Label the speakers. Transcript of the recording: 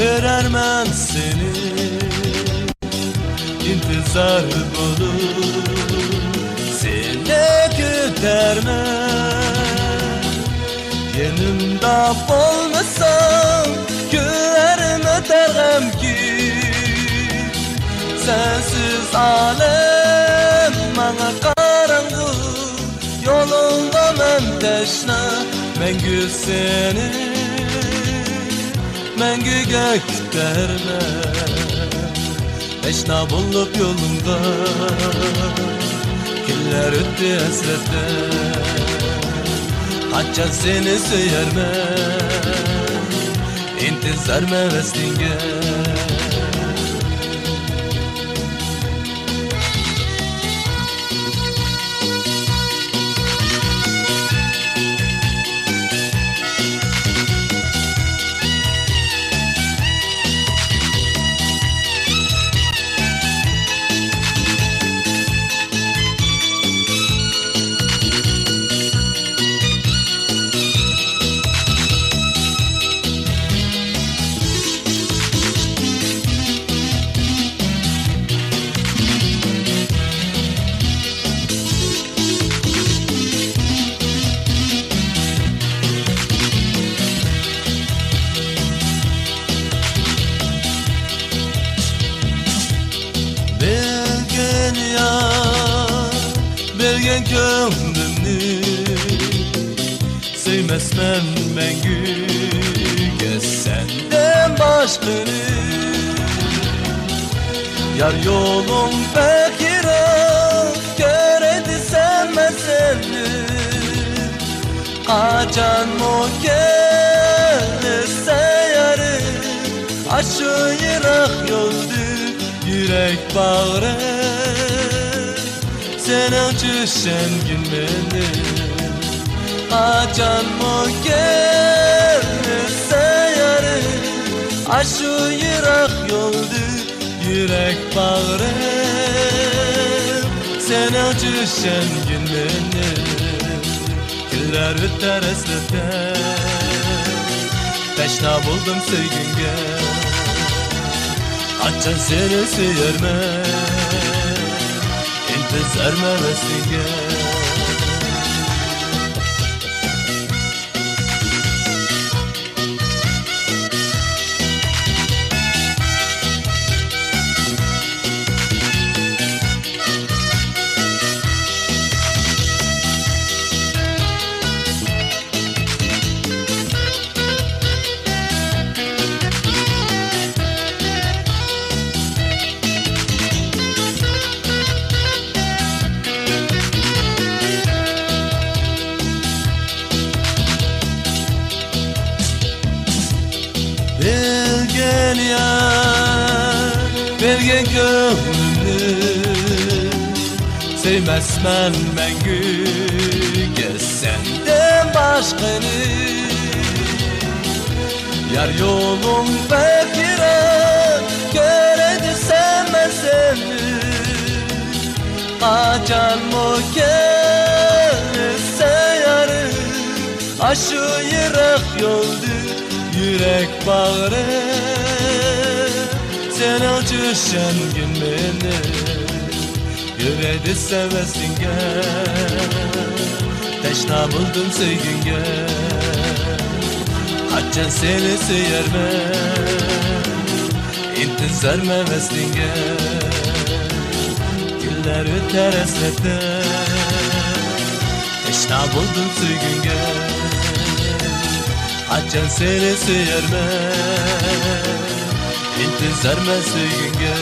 Speaker 1: Görermem seni, intizar bulur seni güdermem. Yanımda olmasam gülerim öterim ki sensiz alem bana karanlık. Yolunda men teşne mengü seni, mengü göklerine teşne bulup yolunda. Killer öttü esrette haçça seni söyermem, intizar meveslinge. Bilgen gönlümni sevmezmem mengüge senden başkını. Yar yolum bekira göredi sevmezseni. Kaçan mı gelirse yarı aşı yırak yoldu yürek bağrı. Sen ötüşen gülmeni, kaçan mı gelirse yarı aşı yırak yoldu yürek bağrı. Sen ötüşen gülmeni, güller öter esrete teşna buldum sevgünge. Açan seni söyermem, intizar meveslinge. Bilgen yar, bilgen gönlümni sevmezmen mengüge senden başkını. Yar yolum bekira göredi sevmezseni. Kaçan mı gelirse yarı aşı yırak yoldu yürek bağrı. Sen ötüşen gülmeni, göredi seveslinge. Teşna buldum sevgünge, haçça seni söyermem, intizar meveslinge. Güller öter esrette teşna buldum sevgünge. Açan seni söyermem, intizar meveslinge.